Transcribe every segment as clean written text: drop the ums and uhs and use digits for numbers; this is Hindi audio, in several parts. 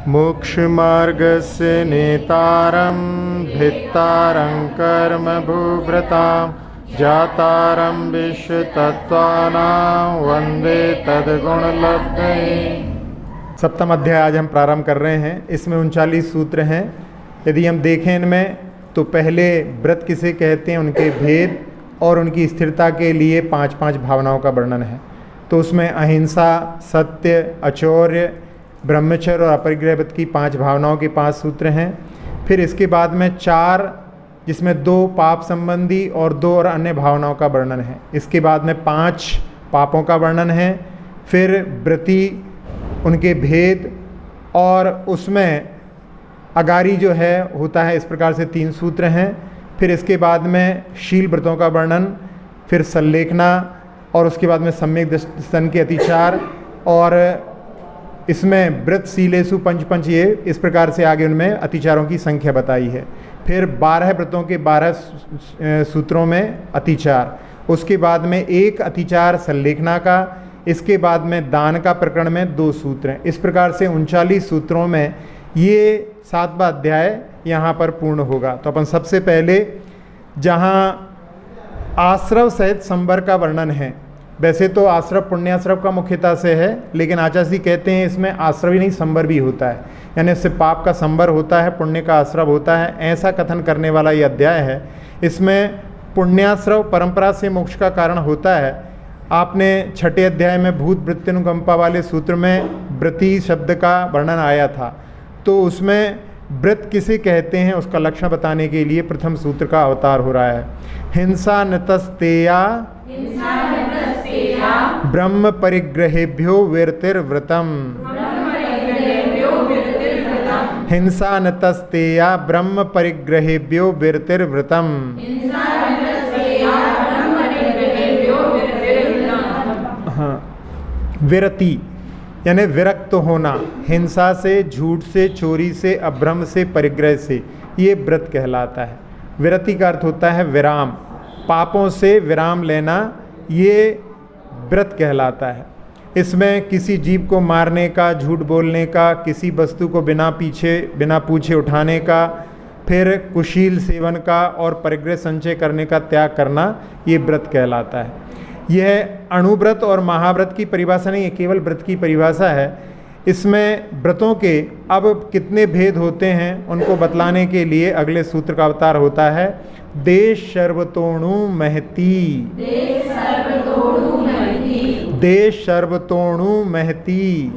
मोक्षमार्गस्य नेतारं भित्तारं कर्म भूभृतां जातारं विश्वतत्त्वानां वन्दे तद्गुणलब्धये। सप्तम अध्याय आज हम प्रारंभ कर रहे हैं। इसमें 39 सूत्र हैं। यदि हम देखें इनमें तो पहले व्रत किसे कहते हैं, उनके भेद और उनकी स्थिरता के लिए 5 भावनाओं का वर्णन है। तो उसमें अहिंसा, सत्य, अचौर्य, ब्रह्मचर्य और अपरिग्रह व्रत की 5 भावनाओं के 5 सूत्र हैं। फिर इसके बाद में 4, जिसमें 2 पाप संबंधी और 2 और अन्य भावनाओं का वर्णन है। इसके बाद में 5 पापों का वर्णन है। फिर व्रती, उनके भेद, और उसमें अगारी जो है होता है, इस प्रकार से 3 सूत्र हैं। फिर इसके बाद में शील व्रतों का वर्णन, फिर संलेखना, और उसके बाद में सम्यक दर्शन के अतिचार, और इसमें व्रत शीलेषु पंच ये इस प्रकार से आगे उनमें अतिचारों की संख्या बताई है। फिर 12 व्रतों के 12 सूत्रों में अतिचार, उसके बाद में 1 अतिचार संलेखना का, इसके बाद में दान का प्रकरण में 2 सूत्र हैं। इस प्रकार से 39 सूत्रों में ये 7वां अध्याय यहाँ पर पूर्ण होगा। तो अपन सबसे पहले जहाँ आश्रव सहित संवर का वर्णन है, वैसे तो आश्रव पुण्याश्रव का मुख्यता से है, लेकिन आचार्य जी कहते हैं इसमें आश्रव ही नहीं संवर भी होता है, यानी इससे पाप का संवर होता है, पुण्य का आश्रव होता है, ऐसा कथन करने वाला ये अध्याय है। इसमें पुण्याश्रव परंपरा से मोक्ष का कारण होता है। आपने 6ठे अध्याय में भूत वृत्त्यनुकंपा वाले सूत्र में व्रती शब्द का वर्णन आया था, तो उसमें व्रत किसे कहते हैं उसका लक्षण बताने के लिए प्रथम सूत्र का अवतार हो रहा है। हिंसा नतस्तेया ब्रह्म परिग्रहेभ्यो विरतिर्व्रतम। हिंसा नतस्तेया ब्रह्म परिग्रहेभ्यो विरतिर्व्रतम। हाँ, विरति यानी विरक्त होना, हिंसा से, झूठ से, चोरी से, अभ्रम से, परिग्रह से, ये व्रत कहलाता है। विरति का अर्थ होता है विराम, पापों से विराम लेना, ये व्रत कहलाता है। इसमें किसी जीव को मारने का, झूठ बोलने का, किसी वस्तु को बिना पूछे उठाने का, फिर कुशील सेवन का और परिग्रह संचय करने का त्याग करना, ये व्रत कहलाता है। यह अणुव्रत और महाव्रत की परिभाषा नहीं है, केवल व्रत की परिभाषा है। इसमें व्रतों के अब कितने भेद होते हैं उनको बतलाने के लिए अगले सूत्र का अवतार होता है। देश सर्वतोणु महती। देश सर्वतोणु महती।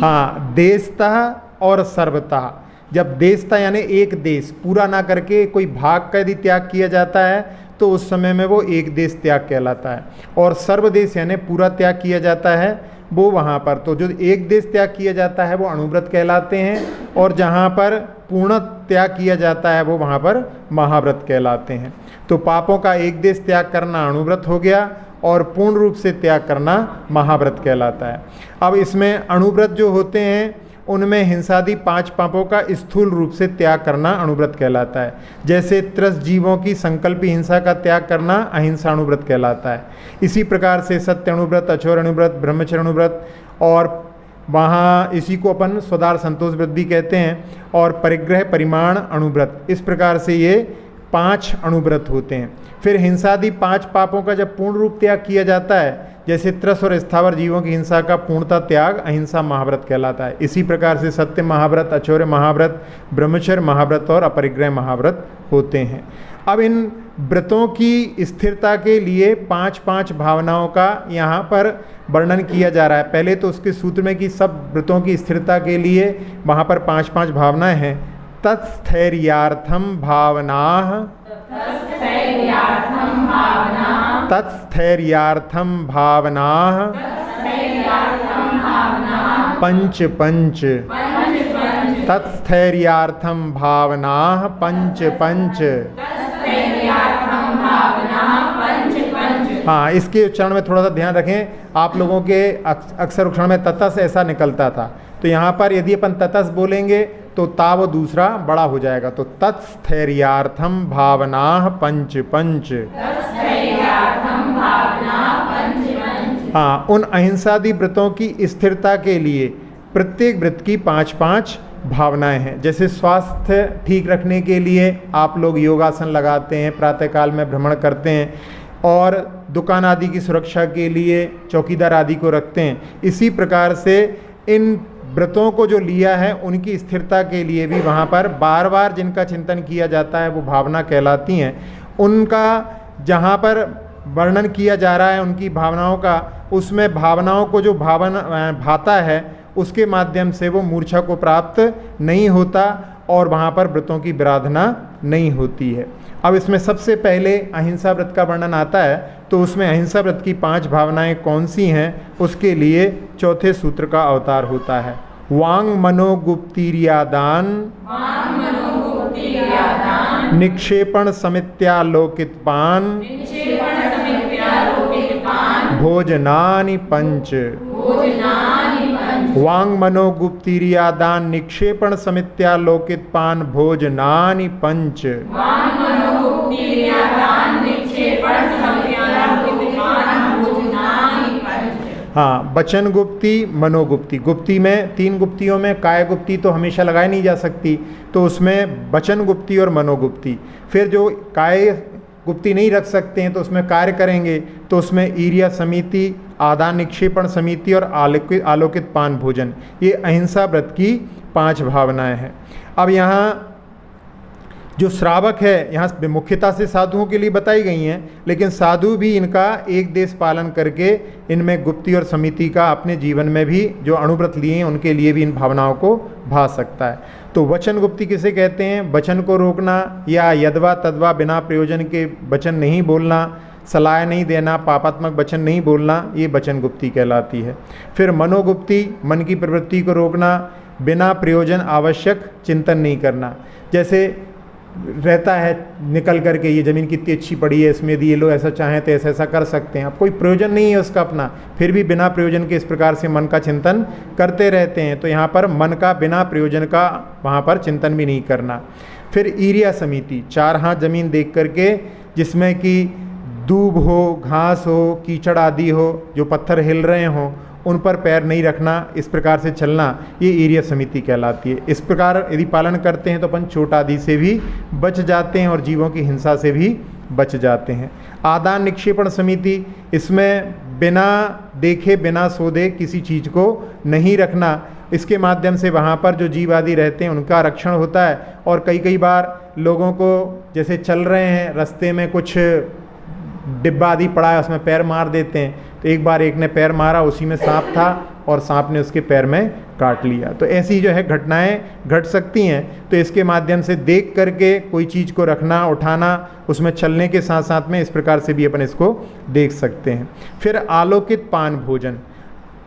हाँ, देशतः और सर्वतः। जब देशतः यानी एक देश पूरा ना करके कोई भाग का यदि त्याग किया जाता है तो उस समय में वो एक देश त्याग कहलाता है, और सर्वदेश यानी पूरा त्याग किया जाता है वो वहाँ पर, तो जो एक देश त्याग किया जाता है वो अणुव्रत कहलाते हैं, और जहाँ पर पूर्ण त्याग किया जाता है वो वहाँ पर महाव्रत कहलाते हैं। तो पापों का एक देश त्याग करना अणुव्रत हो गया, और पूर्ण रूप से त्याग करना महाव्रत कहलाता है। अब इसमें अणुव्रत जो होते हैं उनमें हिंसादि 5 पापों का स्थूल रूप से त्याग करना अणुव्रत कहलाता है। जैसे 30 जीवों की संकल्पी हिंसा का त्याग करना अहिंसा अणुव्रत कहलाता है। इसी प्रकार से सत्य अणुव्रत, अचौर्य अणुव्रत, ब्रह्मचर्य अणुव्रत, और वहाँ इसी को अपन स्वदार संतोष व्रत भी कहते हैं, और परिग्रह परिमाण अणुव्रत, इस प्रकार से ये 5 अणुव्रत होते हैं। फिर हिंसादि 5 पापों का जब पूर्ण रूप त्याग किया जाता है, जैसे त्रस और स्थावर जीवों की हिंसा का पूर्णता त्याग अहिंसा महाव्रत कहलाता है। इसी प्रकार से सत्य महाव्रत, अचौर्य महाव्रत, ब्रह्मचर्य महाव्रत और अपरिग्रह महाव्रत होते हैं। अब इन व्रतों की स्थिरता के लिए 5 भावनाओं का यहाँ पर वर्णन किया जा रहा है। पहले तो उसके सूत्र में कि सब व्रतों की स्थिरता के लिए वहाँ पर 5 भावनाएं हैं। तत्स्थैर्यार्थम भावनाः, तत्स्थैर्यार्थम भावनाः पंच। तत्स्थैर्यार्थम भावनाः पंच। हाँ, इसके उच्चारण में थोड़ा सा ध्यान रखें। आप लोगों के अक्सर उच्चारण में ततस ऐसा निकलता था, तो यहाँ पर यदि अपन ततस बोलेंगे तो ता वो दूसरा बड़ा हो जाएगा। तो तत्स्थैर्यार्थम भावनाः पंच। हाँ, उन अहिंसादि व्रतों की स्थिरता के लिए प्रत्येक व्रत की 5-5 भावनाएं हैं। जैसे स्वास्थ्य ठीक रखने के लिए आप लोग योगासन लगाते हैं, प्रातःकाल में भ्रमण करते हैं, और दुकान आदि की सुरक्षा के लिए चौकीदार आदि को रखते हैं। इसी प्रकार से इन व्रतों को जो लिया है उनकी स्थिरता के लिए भी वहाँ पर बार बार जिनका चिंतन किया जाता है वो भावना कहलाती हैं। उनका जहाँ पर वर्णन किया जा रहा है उनकी भावनाओं का, उसमें भावनाओं को जो भाता है उसके माध्यम से वो मूर्छा को प्राप्त नहीं होता और वहाँ पर व्रतों की विराधना नहीं होती है। अब इसमें सबसे पहले अहिंसा व्रत का वर्णन आता है, तो उसमें अहिंसा व्रत की 5 भावनाएं कौन सी हैं उसके लिए चौथे सूत्र का अवतार होता है। वांग मनोगुप्तिर्यादान निक्षेपण समित्यालोकित पान भोजनानि पंच। वांग मनोगुप्तिर्यादान निक्षेपण समित्यालोकित पान भोजनानि पंच। हाँ, वचन गुप्ती, मनोगुप्ती। गुप्ती में 3 गुप्तियों में काय गुप्ती तो हमेशा लगाई नहीं जा सकती, तो उसमें वचन गुप्ती और मनोगुप्ती। फिर जो काय गुप्ती नहीं रख सकते हैं तो उसमें कार्य करेंगे, तो उसमें ईर्या समिति, आदान निक्षेपण समिति और आलोकित पान भोजन, ये अहिंसा व्रत की 5 भावनाएं हैं। अब यहाँ जो श्रावक है, यहाँ मुख्यतः से साधुओं के लिए बताई गई हैं, लेकिन साधु भी इनका एक देश पालन करके इनमें गुप्ती और समिति का अपने जीवन में भी जो अणुव्रत लिए हैं उनके लिए भी इन भावनाओं को भा सकता है। तो वचन गुप्ती किसे कहते हैं? वचन को रोकना या यदवा तदवा बिना प्रयोजन के वचन नहीं बोलना, सलाह नहीं देना, पापात्मक वचन नहीं बोलना, ये वचन गुप्ती कहलाती है। फिर मनोगुप्ती, मन की प्रवृत्ति को रोकना, बिना प्रयोजन आवश्यक चिंतन नहीं करना। जैसे रहता है निकल करके ये ज़मीन कितनी अच्छी पड़ी है, इसमें यदि ये लोग ऐसा चाहें तो ऐसा ऐसा कर सकते हैं, अब कोई प्रयोजन नहीं है उसका अपना, फिर भी बिना प्रयोजन के इस प्रकार से मन का चिंतन करते रहते हैं। तो यहाँ पर मन का बिना प्रयोजन का वहाँ पर चिंतन भी नहीं करना। फिर ईर्या समिति, 4 हाथ जमीन देख करके जिसमें कि दूब हो, घास हो, कीचड़ आदि हो, जो पत्थर हिल रहे हों उन पर पैर नहीं रखना, इस प्रकार से चलना, ये ईर्या समिति कहलाती है। इस प्रकार यदि पालन करते हैं तो अपन चोट आदि से भी बच जाते हैं और जीवों की हिंसा से भी बच जाते हैं। आदान निक्षेपण समिति, इसमें बिना देखे बिना सोधे किसी चीज़ को नहीं रखना, इसके माध्यम से वहाँ पर जो जीव आदि रहते हैं उनका रक्षण होता है। और कई बार लोगों को जैसे चल रहे हैं रास्ते में कुछ डिब्बा आदि पड़ा है उसमें पैर मार देते हैं, तो एक बार एक ने पैर मारा, उसी में सांप था और सांप ने उसके पैर में काट लिया। तो ऐसी जो है घटनाएं घट सकती हैं। तो इसके माध्यम से देख करके कोई चीज़ को रखना, उठाना, उसमें चलने के साथ साथ में इस प्रकार से भी अपन इसको देख सकते हैं। फिर आलोकित पान भोजन,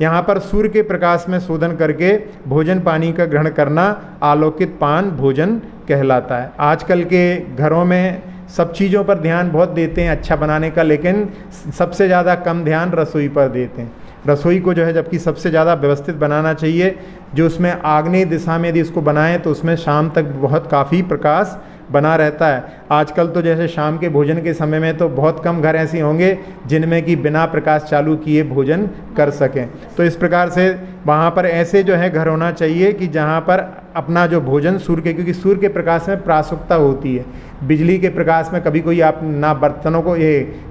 यहाँ पर सूर्य के प्रकाश में शोधन करके भोजन पानी का ग्रहण करना आलोकित पान भोजन कहलाता है। आजकल के घरों में सब चीज़ों पर ध्यान बहुत देते हैं अच्छा बनाने का, लेकिन सबसे ज़्यादा कम ध्यान रसोई पर देते हैं। रसोई को जो है जबकि सबसे ज़्यादा व्यवस्थित बनाना चाहिए, जो उसमें आग्नेय दिशा में यदि इसको बनाएं तो उसमें शाम तक बहुत काफ़ी प्रकाश बना रहता है। आजकल तो जैसे शाम के भोजन के समय में तो बहुत कम घर ऐसे होंगे जिनमें कि बिना प्रकाश चालू किए भोजन कर सकें। तो इस प्रकार से वहाँ पर ऐसे जो है घर होना चाहिए कि जहाँ पर अपना जो भोजन सूर्य के, क्योंकि सूर्य के प्रकाश में प्रासुकता होती है, बिजली के प्रकाश में कभी कोई आप ना बर्तनों को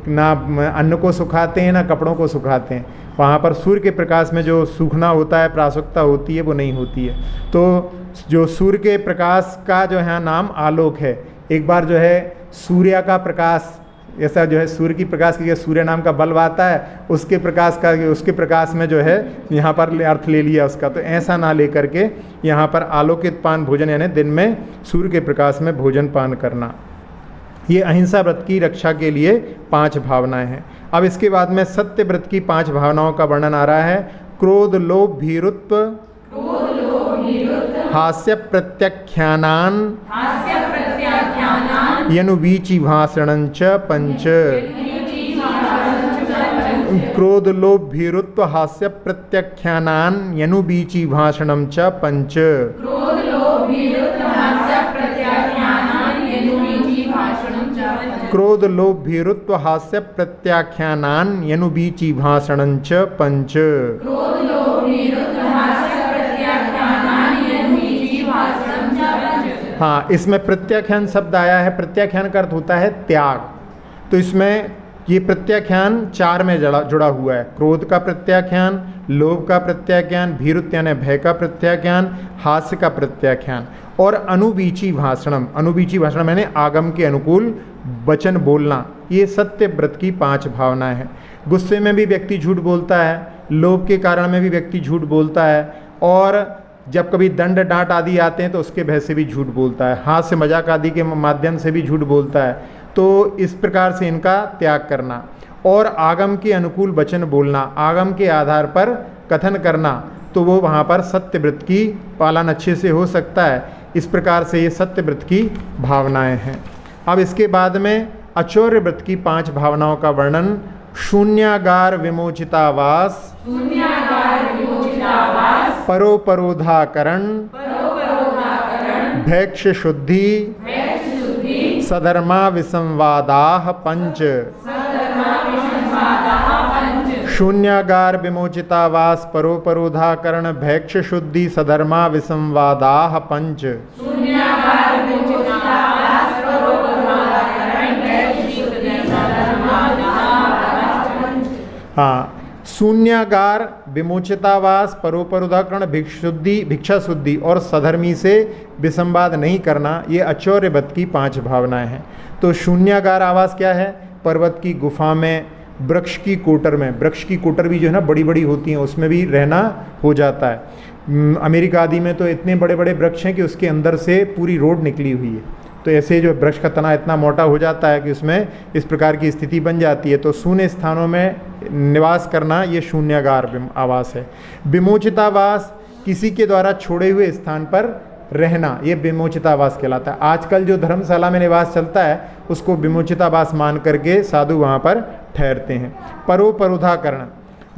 ना अन्न को सुखाते हैं ना कपड़ों को सुखाते हैं। वहाँ पर सूर्य के प्रकाश में जो सूखना होता है, प्रासुकता होती है, वो नहीं होती है। तो जो सूर्य के प्रकाश का जो है नाम आलोक है। एक बार जो है सूर्य का प्रकाश, ऐसा जो है सूर्य की प्रकाश की सूर्य नाम का बल्ब आता है, उसके प्रकाश में जो है यहाँ पर अर्थ ले लिया उसका। तो ऐसा ना लेकर के यहाँ पर आलोकित पान भोजन यानी दिन में सूर्य के प्रकाश में भोजन पान करना, ये अहिंसा व्रत की रक्षा के लिए 5 भावनाएं हैं। अब इसके बाद में सत्य व्रत की 5 भावनाओं का वर्णन आ रहा है। क्रोध लोभ भीरुत्व हास्य प्रत्याख्यानान यनुवीचि भाषणं च पंच। क्रोध लोभ भीरुत्व हास्य प्रत्याख्यानान यनुवीचि भाषणं च पंच। क्रोध लोभ भीरुत्व हास्य प्रत्याख्यानान यनुवीचि भाषणं च पंच। हाँ, इसमें प्रत्याख्यान शब्द आया है। प्रत्याख्यान का अर्थ होता है त्याग। तो इसमें ये प्रत्याख्यान 4 में जुड़ा हुआ है। क्रोध का प्रत्याख्यान, लोभ का प्रत्याख्यान, भीरुत यानी भय का प्रत्याख्यान, हास्य का प्रत्याख्यान और अनुबीची भाषणम। अनुबीची भाषण मैंने आगम के अनुकूल वचन बोलना। ये सत्य व्रत की 5 भावनाएं हैं। गुस्से में भी व्यक्ति झूठ बोलता है, लोभ के कारण में भी व्यक्ति झूठ बोलता है, और जब कभी दंड डांट आदि आते हैं तो उसके भय से भी झूठ बोलता है, हास्य मजाक आदि के माध्यम से भी झूठ बोलता है। तो इस प्रकार से इनका त्याग करना और आगम के अनुकूल वचन बोलना, आगम के आधार पर कथन करना, तो वो वहाँ पर सत्य व्रत की पालन अच्छे से हो सकता है। इस प्रकार से ये सत्य व्रत की भावनाएं हैं। अब इसके बाद में अचौर्य व्रत की 5 भावनाओं का वर्णन। शून्यागार विमोचितावास, परोपरोधाकरण, भैक्ष शुद्धि, सधर्मा विसंवादाः 5। शून्यागार विमोचितावास, परोपरोधाकरण, भैक्ष शुद्धि, सधर्मा विसंवादाः 5। हाँ, शून्यागार, विमोचितावास, परोपरोधाकरण, भिक्षा शुद्धि और सधर्मी से विसंवाद नहीं करना, ये अचौर्य व्रत की 5 भावनाएं हैं। तो शून्यागार आवास क्या है? पर्वत की गुफा में, वृक्ष की कोटर में। वृक्ष की कोटर भी जो है ना बड़ी बड़ी होती हैं, उसमें भी रहना हो जाता है। अमेरिका आदि में तो इतने बड़े बड़े वृक्ष हैं कि उसके अंदर से पूरी रोड निकली हुई है। तो ऐसे जो वृक्ष का तना इतना मोटा हो जाता है कि उसमें इस प्रकार की स्थिति बन जाती है। तो शून्य स्थानों में निवास करना ये शून्यागार आवास है। विमोचितावास, किसी के द्वारा छोड़े हुए स्थान पर रहना, ये विमोचितावास कहलाता है। आजकल जो धर्मशाला में निवास चलता है उसको विमोचितावास मान करके साधु वहाँ पर ठहरते हैं। परोपरोधाकरण,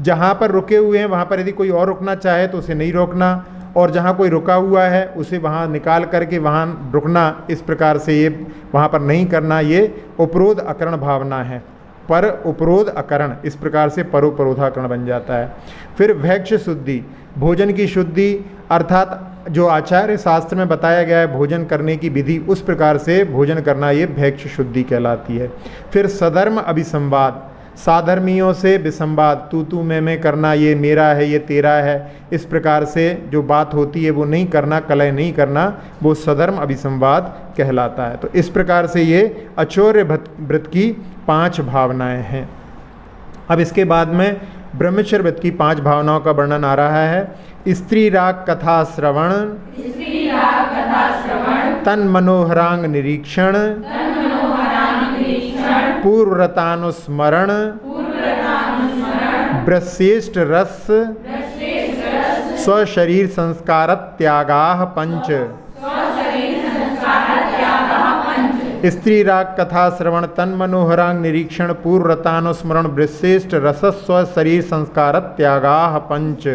जहाँ पर रुके हुए हैं वहाँ पर यदि कोई और रुकना चाहे तो उसे नहीं रोकना, और जहाँ कोई रुका हुआ है उसे वहाँ निकाल करके वहाँ रुकना, इस प्रकार से ये वहाँ पर नहीं करना, ये उपरोध अकरण भावना है। पर उपरोध अकरण, इस प्रकार से परोपरोधाकरण बन जाता है। फिर भैक्ष शुद्धि, भोजन की शुद्धि, अर्थात जो आचार्य शास्त्र में बताया गया है भोजन करने की विधि, उस प्रकार से भोजन करना, ये भैक्ष शुद्धि कहलाती है। फिर सधर्म अभिसंवाद, साधर्मियों से विसंवाद, तू मैं करना, ये मेरा है ये तेरा है, इस प्रकार से जो बात होती है वो नहीं करना, कलह नहीं करना, वो सधर्म अभिसंवाद कहलाता है। तो इस प्रकार से ये अचौर्य व्रत की 5 भावनाएं हैं। अब इसके बाद में ब्रह्मचर्य व्रत की 5 भावनाओं का वर्णन आ रहा है। स्त्री राग कथा श्रवण, तन मनोहरांग निरीक्षण, पूर्वरतानुस्मरण, ब्रह्मश्रेष्ठ रस, स्वशरीर संस्कार त्यागाः 5। स्त्री राग कथा श्रवण, तन मनोहरांग निरीक्षण, पूर्वरतानुस्मरण, ब्रह्मश्रेष्ठ रस, स्वशरीर संस्कार त्यागाः 5।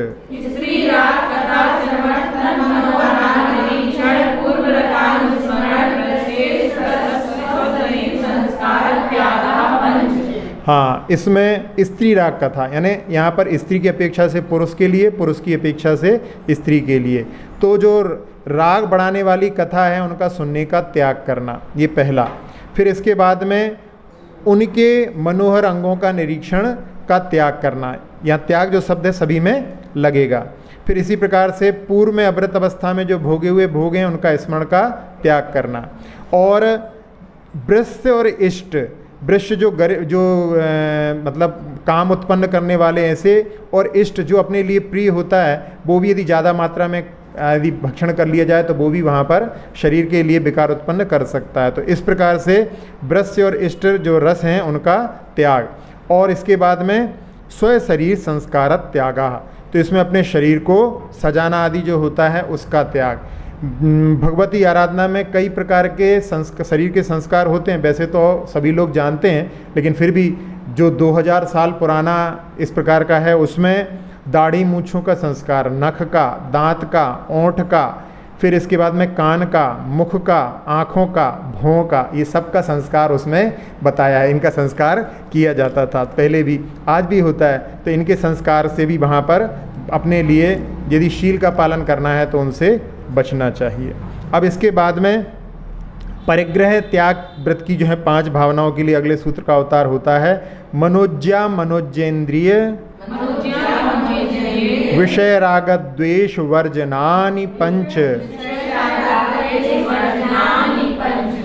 हाँ, इसमें स्त्री राग कथा, यानी यहाँ पर स्त्री की अपेक्षा से पुरुष के लिए, पुरुष की अपेक्षा से स्त्री के लिए, तो जो राग बढ़ाने वाली कथा है उनका सुनने का त्याग करना, ये पहला। फिर इसके बाद में उनके मनोहर अंगों का निरीक्षण का त्याग करना, यहाँ त्याग जो शब्द है सभी में लगेगा। फिर इसी प्रकार से पूर्व में अवृत अवस्था में जो भोगे हुए भोग हैं उनका स्मरण का त्याग करना। और वृश्य और इष्ट, वृक्ष जो मतलब काम उत्पन्न करने वाले ऐसे, और इष्ट जो अपने लिए प्रिय होता है वो भी यदि ज़्यादा मात्रा में यदि भक्षण कर लिया जाए तो वो भी वहाँ पर शरीर के लिए विकार उत्पन्न कर सकता है। तो इस प्रकार से वृक्ष और इष्ट जो रस हैं उनका त्याग। और इसके बाद में स्व शरीर संस्कार त्यागा, तो इसमें अपने शरीर को सजाना आदि जो होता है उसका त्याग। भगवती आराधना में कई प्रकार के शरीर के संस्कार होते हैं, वैसे तो सभी लोग जानते हैं, लेकिन फिर भी जो 2000 साल पुराना इस प्रकार का है उसमें दाढ़ी मूँछों का संस्कार, नख का, दांत का, ओंठ का, फिर इसके बाद में कान का, मुख का, आँखों का, भौं का, ये सब का संस्कार उसमें बताया है। इनका संस्कार किया जाता था पहले भी, आज भी होता है। तो इनके संस्कार से भी वहाँ पर अपने लिए यदि शील का पालन करना है तो उनसे बचना चाहिए। अब इसके बाद में परिग्रह त्याग व्रत की जो है 5 भावनाओं के लिए अगले सूत्र का अवतार होता है मनोज्या मनोज्येन्द्रिय विषय राग द्वेष वर्जनानि पंच।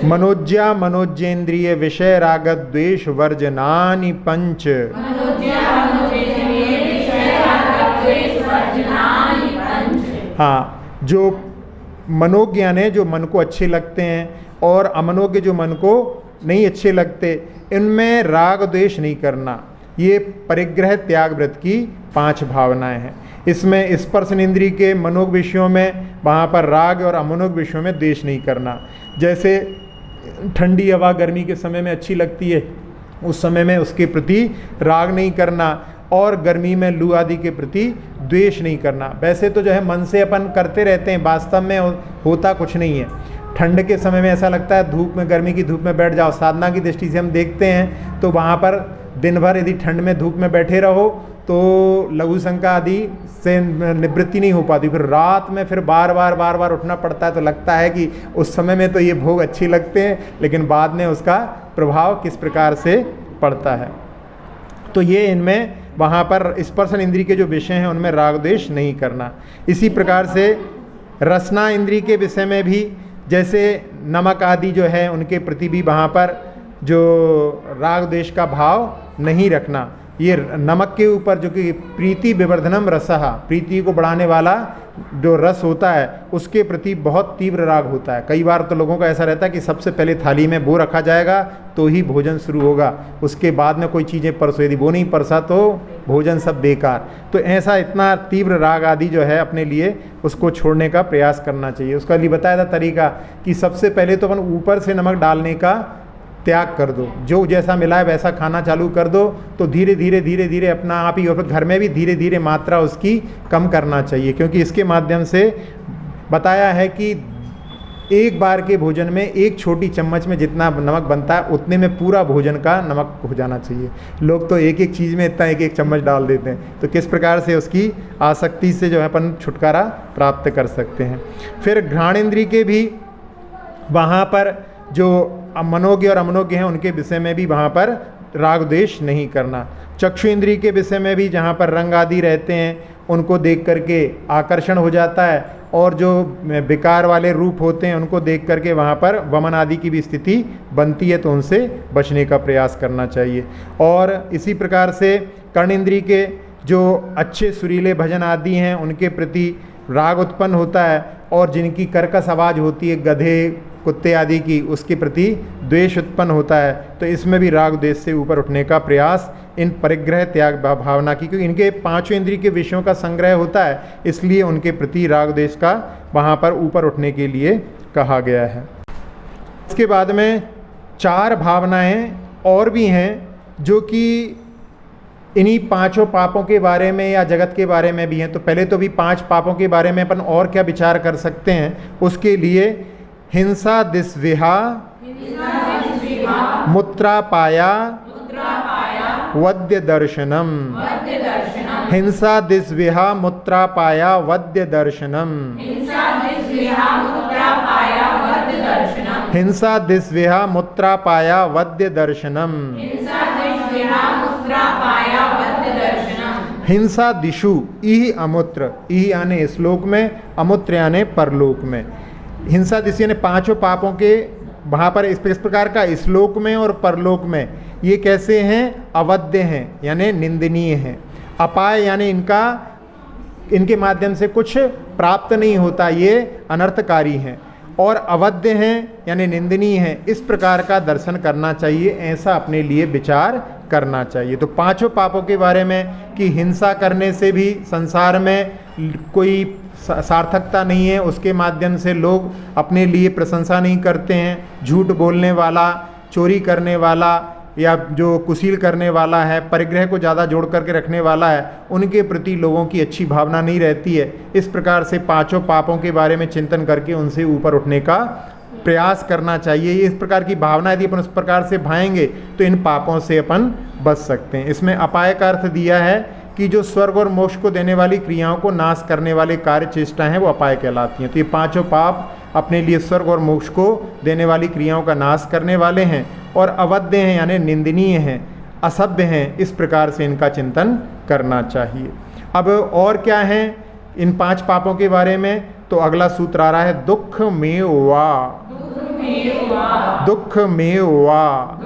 मनोज्या मनोज्येन्द्रिय विषय राग द्वेष वर्जनानि पंच। हाँ, जो मनोज्ञ ने जो मन को अच्छे लगते हैं और अमनोज्ञ जो मन को नहीं अच्छे लगते, इनमें राग द्वेष नहीं करना, ये परिग्रह त्याग व्रत की 5 भावनाएं हैं। इसमें स्पर्शन इंद्रिय के मनोज्ञ विषयों में वहाँ पर राग और अमनोज्ञ विषयों में द्वेष नहीं करना। जैसे ठंडी हवा गर्मी के समय में अच्छी लगती है, उस समय में उसके प्रति राग नहीं करना और गर्मी में लू आदि के प्रति द्वेष नहीं करना। वैसे तो जो है मन से अपन करते रहते हैं, वास्तव में होता कुछ नहीं है। ठंड के समय में ऐसा लगता है धूप में, गर्मी की धूप में बैठ जाओ। साधना की दृष्टि से हम देखते हैं तो वहाँ पर दिन भर यदि ठंड में धूप में बैठे रहो तो लघु शंका आदि से निवृत्ति नहीं हो पाती। फिर रात में फिर बार बार उठना पड़ता है, तो लगता है कि उस समय में तो ये भोग अच्छे लगते हैं, लेकिन बाद में उसका प्रभाव किस प्रकार से पड़ता है। तो ये इनमें वहाँ पर स्पर्शन इंद्रिय के जो विषय हैं उनमें राग द्वेष नहीं करना। इसी प्रकार से रसना इंद्रिय के विषय में भी जैसे नमक आदि जो है उनके प्रति भी वहाँ पर जो राग द्वेष का भाव नहीं रखना। ये नमक के ऊपर जो कि प्रीति विवर्धनम रसः, प्रीति को बढ़ाने वाला जो रस होता है उसके प्रति बहुत तीव्र राग होता है। कई बार तो लोगों का ऐसा रहता है कि सबसे पहले थाली में वो रखा जाएगा तो ही भोजन शुरू होगा, उसके बाद में कोई चीज़ें परसो, यदि वो नहीं परसा तो भोजन सब बेकार। तो ऐसा इतना तीव्र राग आदि जो है अपने लिए उसको छोड़ने का प्रयास करना चाहिए। उसका लिए बताया था तरीका कि सबसे पहले तो अपन ऊपर से नमक डालने का त्याग कर दो, जो जैसा मिला है वैसा खाना चालू कर दो, तो धीरे धीरे अपना आप ही, और घर में भी धीरे धीरे मात्रा उसकी कम करना चाहिए। क्योंकि इसके माध्यम से बताया है कि एक बार के भोजन में 1 छोटी चम्मच में जितना नमक बनता है उतने में पूरा भोजन का नमक हो जाना चाहिए। लोग तो एक एक चीज़ में इतना 1 चम्मच डाल देते हैं। तो किस प्रकार से उसकी आसक्ति से जो है अपन छुटकारा प्राप्त कर सकते हैं। फिर घ्राणेन्द्रिय के भी वहाँ पर जो मनोज्ञ और अमनोज्ञ हैं उनके विषय में भी वहाँ पर राग द्वेष नहीं करना। चक्षु इंद्रिय के विषय में भी जहाँ पर रंग आदि रहते हैं उनको देख करके आकर्षण हो जाता है, और जो विकार वाले रूप होते हैं उनको देख करके वहाँ पर वमन आदि की भी स्थिति बनती है, तो उनसे बचने का प्रयास करना चाहिए। और इसी प्रकार से कर्ण इंद्रिय के जो अच्छे सुरीले भजन आदि हैं उनके प्रति राग उत्पन्न होता है, और जिनकी कर्कश आवाज़ होती है गधे कुत्ते आदि की, उसके प्रति द्वेष उत्पन्न होता है। तो इसमें भी राग द्वेष से ऊपर उठने का प्रयास इन परिग्रह त्याग भावना की, क्योंकि इनके 5 इंद्रिय के विषयों का संग्रह होता है, इसलिए उनके प्रति राग द्वेष का वहाँ पर ऊपर उठने के लिए कहा गया है। इसके बाद में 4 भावनाएं और भी हैं जो कि इन्हीं 5 पापों के बारे में या जगत के बारे में भी हैं। तो पहले तो भी 5 पापों के बारे में अपन और क्या विचार कर सकते हैं, उसके लिए हिंसा दिस्विहा मूत्रापाया वद्य दर्शनम। हिंसा दिस्विहा मूत्रापाया वद्य दर्शनम। हिंसा दिस्विहा मूत्रापाया वद्य दर्शनम। हिंसा दिशु इह अमूत्र, इह यानी श्लोक में, अमूत्र यानी परलोक में। हिंसा दिशु यानी 5 पापों के वहाँ पर इस प्रकार का श्लोक में और परलोक में ये कैसे हैं, अवध्य हैं यानी निंदनीय हैं। अपाय यानी इनके माध्यम से कुछ प्राप्त नहीं होता, ये अनर्थकारी हैं। और अवध्य हैं यानी निंदनीय हैं, इस प्रकार का दर्शन करना चाहिए, ऐसा अपने लिए विचार करना चाहिए। तो 5 पापों के बारे में कि हिंसा करने से भी संसार में कोई सार्थकता नहीं है, उसके माध्यम से लोग अपने लिए प्रशंसा नहीं करते हैं। झूठ बोलने वाला, चोरी करने वाला या जो कुशील करने वाला है, परिग्रह को ज़्यादा जोड़ करके रखने वाला है, उनके प्रति लोगों की अच्छी भावना नहीं रहती है। इस प्रकार से 5 पापों के बारे में चिंतन करके उनसे ऊपर उठने का प्रयास करना चाहिए। इस प्रकार की भावना यदि अपन उस प्रकार से भाएंगे तो इन पापों से अपन बच सकते हैं। इसमें अपाय का अर्थ दिया है कि जो स्वर्ग और मोक्ष को देने वाली क्रियाओं को नाश करने वाले कार्य चेष्टा हैं वो अपाय कहलाती हैं। तो ये 5 पाप अपने लिए स्वर्ग और मोक्ष को देने वाली क्रियाओं का नाश करने वाले हैं और अवध्य हैं यानी निंदनीय हैं, असभ्य हैं, इस प्रकार से इनका चिंतन करना चाहिए। अब और क्या है इन 5 पापों के बारे में, तो अगला सूत्र आ रहा है दुख में वा। दुख में वा,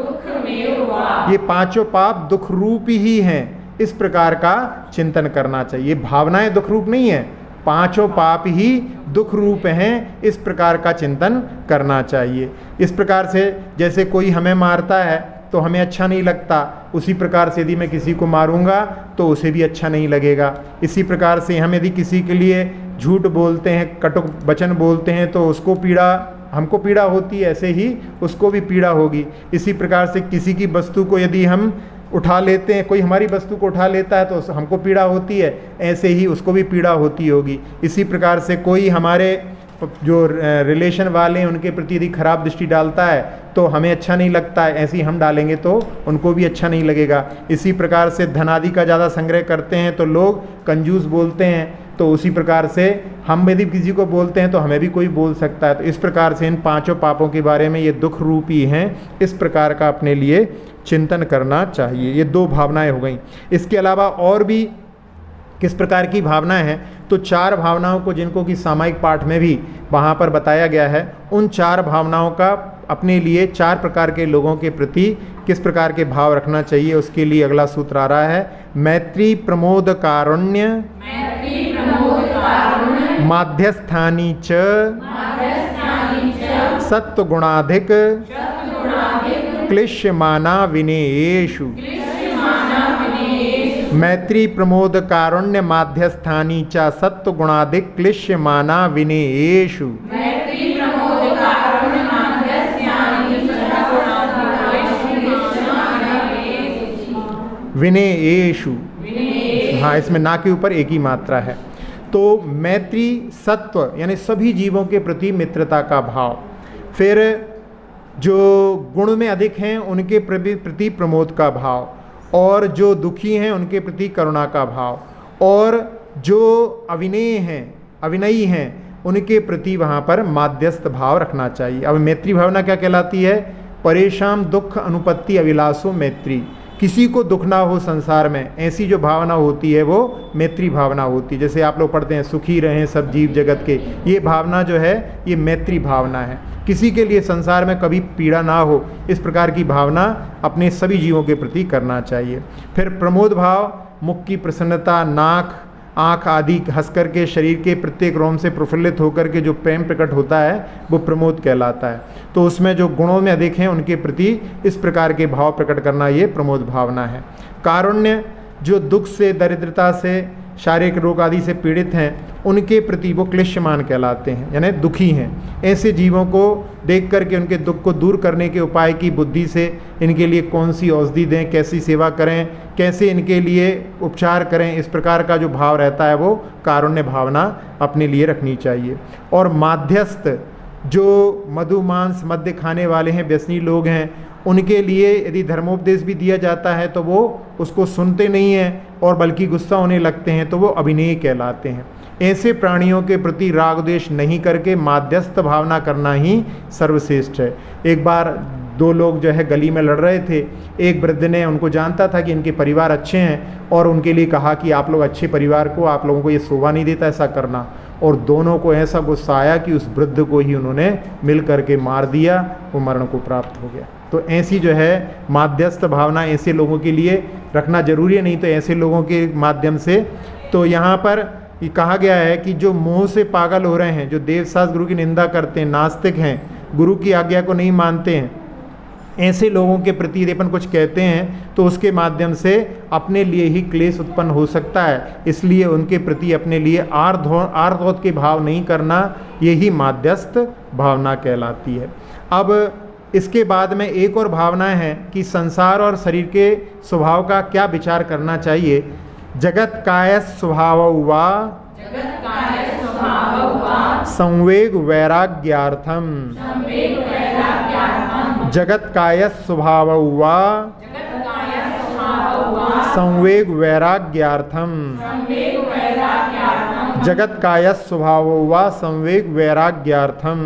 ये 5 पाप दुख रूप ही हैं, इस प्रकार का चिंतन करना चाहिए। भावनाएं दुख रूप नहीं है, 5 पाप ही दुख रूप हैं, इस प्रकार का चिंतन करना चाहिए। इस प्रकार से जैसे कोई हमें मारता है तो हमें अच्छा नहीं लगता, उसी प्रकार से यदि मैं किसी को मारूंगा तो उसे भी अच्छा नहीं लगेगा। इसी प्रकार से हम यदि किसी के लिए झूठ बोलते हैं, कटुक वचन बोलते हैं, तो उसको पीड़ा, हमको पीड़ा होती है, ऐसे ही उसको भी पीड़ा होगी। इसी प्रकार से किसी की वस्तु को यदि हम उठा लेते हैं, कोई हमारी वस्तु को उठा लेता है तो हमको पीड़ा होती है, ऐसे ही उसको भी पीड़ा होती होगी। इसी प्रकार से कोई हमारे जो रिलेशन वाले हैं उनके प्रति यदि खराब दृष्टि डालता है तो हमें अच्छा नहीं लगता है, ऐसे ही हम डालेंगे तो उनको भी अच्छा नहीं लगेगा। इसी प्रकार से धन आदि का ज़्यादा संग्रह करते हैं तो लोग कंजूस बोलते हैं, तो उसी प्रकार से हम यदि किसी को बोलते हैं तो हमें भी कोई बोल सकता है। तो इस प्रकार से इन 5 पापों के बारे में ये दुख रूपी हैं, इस प्रकार का अपने लिए चिंतन करना चाहिए। ये 2 भावनाएं हो गई। इसके अलावा और भी किस प्रकार की भावनाएं हैं, तो 4 भावनाओं को जिनको कि सामायिक पाठ में भी वहाँ पर बताया गया है, उन 4 भावनाओं का अपने लिए 4 प्रकार के लोगों के प्रति किस प्रकार के भाव रखना चाहिए, उसके लिए अगला सूत्र आ रहा है मैत्री प्रमोद कारुण्य माध्यस्थानी च सत्वगुणाधिक क्लिश्यमाना विनेयेषु। मैत्री प्रमोद कारुण्य माध्यस्थानी च सत्वगुणाधिक क्लिश्यमाना विनेयेषु। विनेयेषु, हाँ, इसमें ना के ऊपर एक ही मात्रा है। तो मैत्री सत्व यानी सभी जीवों के प्रति मित्रता का भाव, फिर जो गुण में अधिक हैं उनके प्रति प्रमोद का भाव, और जो दुखी हैं उनके प्रति करुणा का भाव, और जो अविनेय हैं, अविनयी हैं, उनके प्रति वहाँ पर माध्यस्थ भाव रखना चाहिए। अब मैत्री भावना क्या कहलाती है? परेशान दुख अनुपत्ति अभिलाषो मैत्री, किसी को दुख ना हो संसार में, ऐसी जो भावना होती है वो मैत्री भावना होती है। जैसे आप लोग पढ़ते हैं सुखी रहें सब जीव जगत के, ये भावना जो है ये मैत्री भावना है। किसी के लिए संसार में कभी पीड़ा ना हो, इस प्रकार की भावना अपने सभी जीवों के प्रति करना चाहिए। फिर प्रमोद भाव, मुख की प्रसन्नता, नाक आँख आदि हंस करके शरीर के प्रत्येक रोम से प्रफुल्लित होकर के जो प्रेम प्रकट होता है वो प्रमोद कहलाता है। तो उसमें जो गुणों में अधिक हैं उनके प्रति इस प्रकार के भाव प्रकट करना ये प्रमोद भावना है। कारुण्य, जो दुख से, दरिद्रता से, शारीरिक रोग आदि से पीड़ित हैं उनके प्रति वो क्लेशमान कहलाते हैं, यानी दुखी हैं। ऐसे जीवों को देख करके उनके दुख को दूर करने के उपाय की बुद्धि से इनके लिए कौन सी औषधि दें, कैसी सेवा करें, कैसे इनके लिए उपचार करें, इस प्रकार का जो भाव रहता है वो कारुण्य भावना अपने लिए रखनी चाहिए। और माध्यस्थ, जो मधु मांस मद्य खाने वाले हैं, व्यसनी लोग हैं, उनके लिए यदि धर्मोपदेश भी दिया जाता है तो वो उसको सुनते नहीं हैं और बल्कि गुस्सा होने लगते हैं, तो वो अभिनय कहलाते हैं। ऐसे प्राणियों के प्रति राग द्वेष नहीं करके माध्यस्थ भावना करना ही सर्वश्रेष्ठ है। एक बार 2 लोग जो है गली में लड़ रहे थे, एक वृद्ध ने, उनको जानता था कि इनके परिवार अच्छे हैं और उनके लिए कहा कि आप लोग अच्छे परिवार को, आप लोगों को ये शोभा नहीं देता ऐसा करना, और दोनों को ऐसा गुस्सा आया कि उस वृद्ध को ही उन्होंने मिल करके मार दिया, वो मरण को प्राप्त हो गया। तो ऐसी जो है माध्यस्थ भावना ऐसे लोगों के लिए रखना जरूरी है, नहीं तो ऐसे लोगों के माध्यम से, तो यहाँ पर ये कहा गया है कि जो मोह से पागल हो रहे हैं, जो देवशास्त्र गुरु की निंदा करते हैं, नास्तिक हैं, गुरु की आज्ञा को नहीं मानते हैं, ऐसे लोगों के प्रति यदि अपन कुछ कहते हैं तो उसके माध्यम से अपने लिए ही क्लेश उत्पन्न हो सकता है। इसलिए उनके प्रति अपने लिए आर्धोत के भाव नहीं करना, यही माध्यस्थ भावना कहलाती है। अब इसके बाद में एक और भावना है कि संसार और शरीर के स्वभाव का क्या विचार करना चाहिए। जगत काय स्वभाव वा संवेग वैराग्यार्थम, जगत काय स्वभाव वा संवेग वैराग्यार्थम, जगत काय स्वभावो वा संवेग वैराग्यार्थम।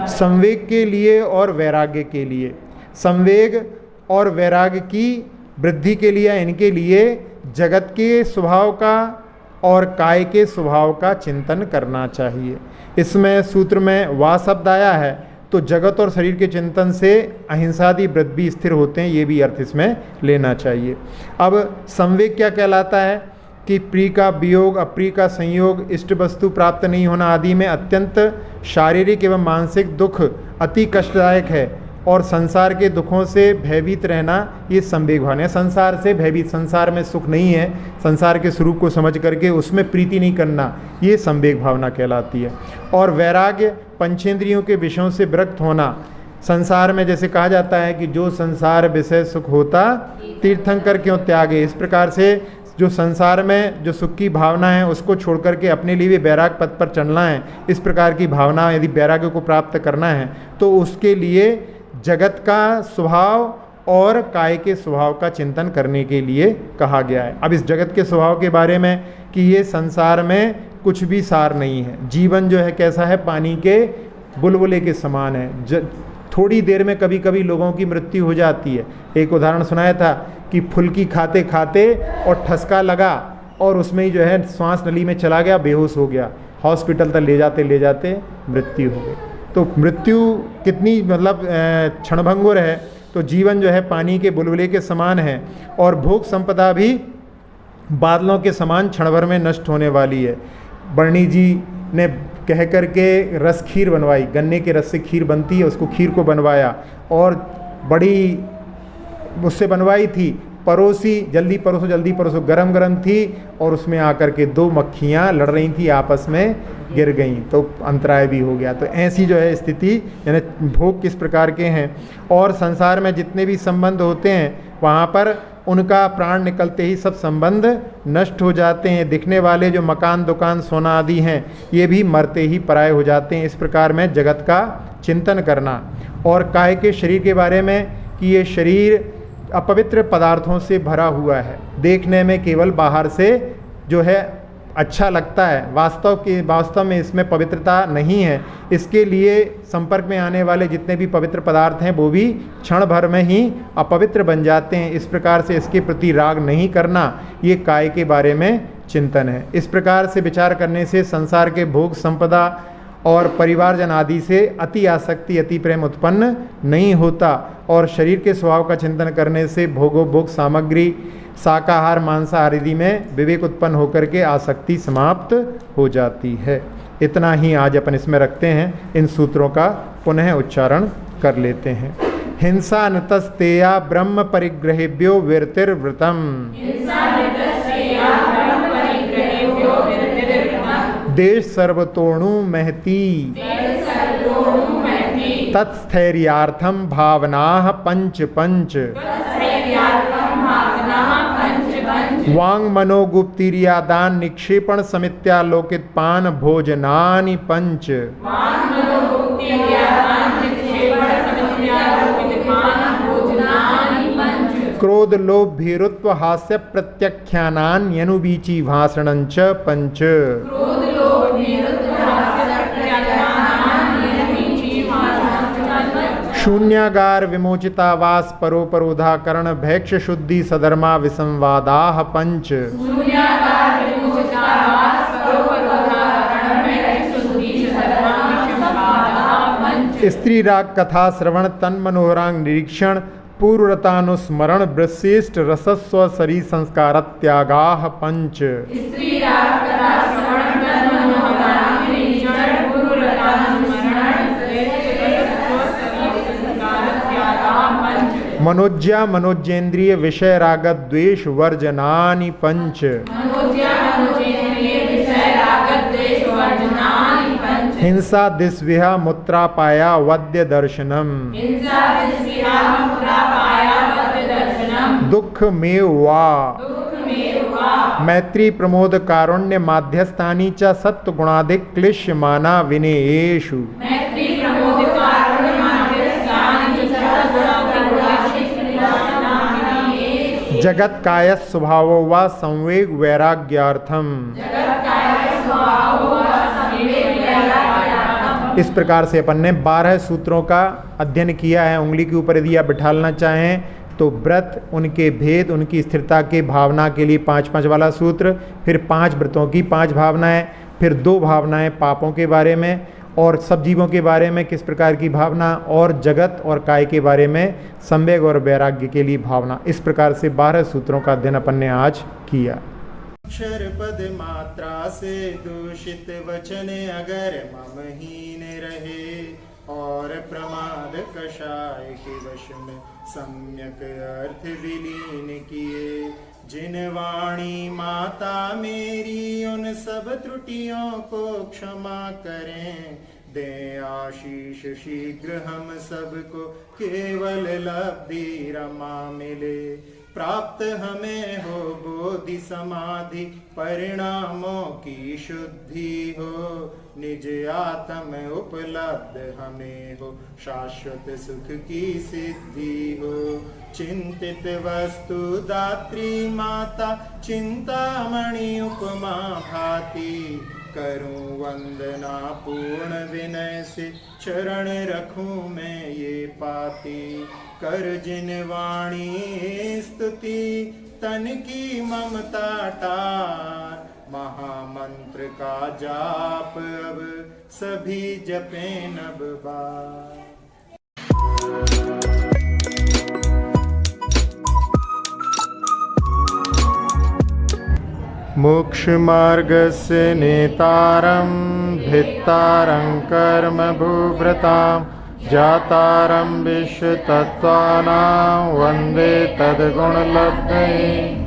संवेग के लिए और वैराग्य के लिए, संवेग और वैराग्य की वृद्धि के लिए, इनके लिए जगत के स्वभाव का और काय के स्वभाव का चिंतन करना चाहिए। इसमें सूत्र में वा शब्द आया है तो जगत और शरीर के चिंतन से अहिंसादि व्रत भी स्थिर होते हैं, ये भी अर्थ इसमें लेना चाहिए। अब संवेग क्या कहलाता है कि प्रिय का वियोग, अप्रिय का संयोग, इष्ट वस्तु प्राप्त नहीं होना आदि में अत्यंत शारीरिक एवं मानसिक दुख अति कष्टदायक है और संसार के दुखों से भयभीत रहना, ये संवेग भावना है। संसार से भयभीत, संसार में सुख नहीं है, संसार के स्वरूप को समझ करके उसमें प्रीति नहीं करना, ये संवेग भावना कहलाती है। और वैराग्य पंचेंद्रियों के विषयों से विरक्त होना। संसार में जैसे कहा जाता है कि जो संसार विषय सुख होता तीर्थंकर क्यों त्यागे, इस प्रकार से जो संसार में जो सुख की भावना है उसको छोड़ करके अपने लिए भी वैराग पथ पर चलना है, इस प्रकार की भावना यदि वैराग्य को प्राप्त करना है तो उसके लिए जगत का स्वभाव और काय के स्वभाव का चिंतन करने के लिए कहा गया है। अब इस जगत के स्वभाव के बारे में कि ये संसार में कुछ भी सार नहीं है, जीवन जो है कैसा है, पानी के बुलबुले के समान है। थोड़ी देर में कभी कभी लोगों की मृत्यु हो जाती है। एक उदाहरण सुनाया था कि फुल्की खाते खाते और ठसका लगा और उसमें ही जो है श्वास नली में चला गया, बेहोश हो गया, हॉस्पिटल तक ले जाते मृत्यु हो गई। तो मृत्यु कितनी मतलब क्षणभंगुर है, तो जीवन जो है पानी के बुलबुले के समान है और भोग संपदा भी बादलों के समान क्षण भर में नष्ट होने वाली है। बरणी जी ने कह कर के रस खीर बनवाई, गन्ने के रस से खीर बनती है, उसको खीर को बनवाया और बड़ी उससे बनवाई थी, परोसी, जल्दी परोसो, गरम गरम थी और उसमें आकर के 2 मक्खियाँ लड़ रही थी, आपस में गिर गईं तो अंतराय भी हो गया। तो ऐसी जो है स्थिति, यानी भोग किस प्रकार के हैं। और संसार में जितने भी संबंध होते हैं वहाँ पर उनका प्राण निकलते ही सब संबंध नष्ट हो जाते हैं। दिखने वाले जो मकान, दुकान, सोना आदि हैं ये भी मरते ही पराये हो जाते हैं। इस प्रकार में जगत का चिंतन करना। और काय के शरीर के बारे में कि ये शरीर अपवित्र पदार्थों से भरा हुआ है, देखने में केवल बाहर से जो है अच्छा लगता है, वास्तव में इसमें पवित्रता नहीं है। इसके लिए संपर्क में आने वाले जितने भी पवित्र पदार्थ हैं वो भी क्षण भर में ही अपवित्र बन जाते हैं। इस प्रकार से इसके प्रति राग नहीं करना, ये काय के बारे में चिंतन है। इस प्रकार से विचार करने से संसार के भोग संपदा और परिवारजन आदि से अति आसक्ति, अति प्रेम उत्पन्न नहीं होता। और शरीर के स्वभाव का चिंतन करने से भोग सामग्री, शाकाहार, मांसाहार आदि में विवेक उत्पन्न होकर के आसक्ति समाप्त हो जाती है। इतना ही आज अपन इसमें रखते हैं। इन सूत्रों का पुनः उच्चारण कर लेते हैं। हिंसा नतस्तेया ब्रह्म परिग्रहेभ्यो विरतिर्वृतम, देश सर्वतोणु महती, तत्स्थैर्यार्थम भावनाः पंच पंच, वांग मनोगुप्तिर्यादान निक्षेपण समित्यालोकित पान भोजनानि पंच, क्रोध लोभ भीरुत्व हास्य प्रत्याख्यानान यनुबीची भाषणंच पंच, शून्यागार विमोचितावास परोपरोधाकरण भैक्ष शुद्धि सधर्मा विसंवादाः पंच, स्त्री राग कथा श्रवण तन मनोहरांग निरीक्षण पूर्वरतानुस्मरण वृश्रेष्ठ रसस्व शरीर संस्कार त्यागाः पंच, मनोज्या मनोजेंद्रिय विषय राग द्वेष वर्जनानि पंच, हिंसा दिस्विहा मूत्रापाया वद्य दर्शनम, दुख में वा, मैत्री प्रमोद कारुण्य माध्यस्थानी च सत्व गुणाधिक क्लिश्यमाना विनेयेषु, जगत काय स्वभावो वा संवेग वैराग्यार्थम। इस प्रकार से अपन ने 12 सूत्रों का अध्ययन किया है। उंगली के ऊपर यदि आप बिठालना चाहें तो व्रत, उनके भेद, उनकी स्थिरता के भावना के लिए 5-5 वाला सूत्र, फिर 5 व्रतों की 5 भावनाएं, फिर 2 भावनाएं पापों के बारे में और सब जीवों के बारे में किस प्रकार की भावना, और जगत और काय के बारे में संवेग और वैराग्य के लिए भावना। इस प्रकार से 12 सूत्रों का अध्ययन अपन ने आज किया। अक्षर पद मात्रा से दूषित वचन अगर ममहीन रहे और प्रमाद कषाय के वश में सम्यक अर्थ विलीन किए। जिन वाणी माता मेरी उन सब त्रुटियों को क्षमा करें, दे आशीष शीघ्र हम सबको केवल लब्धि रमा मिले। प्राप्त हमें हो बोधि समाधि परिणामों की शुद्धि हो, निज आत्म उपलब्ध हमें हो शाश्वत सुख की सिद्धि हो। चिंतित वस्तु दात्री माता चिंतामणि उपमा भाति, करूं वंदना पूर्ण विनय से चरण रखूं मैं ये पाती। कर जिन वाणी स्तुति तन की ममता टार, महामंत्र का जाप अब सभी जपे नब बार। मोक्ष मार्गस्य नेतारं भित्तारं कर्म भूभृतां, जातारं विश्वतत्त्वानां वन्दे तद्गुणलब्धये।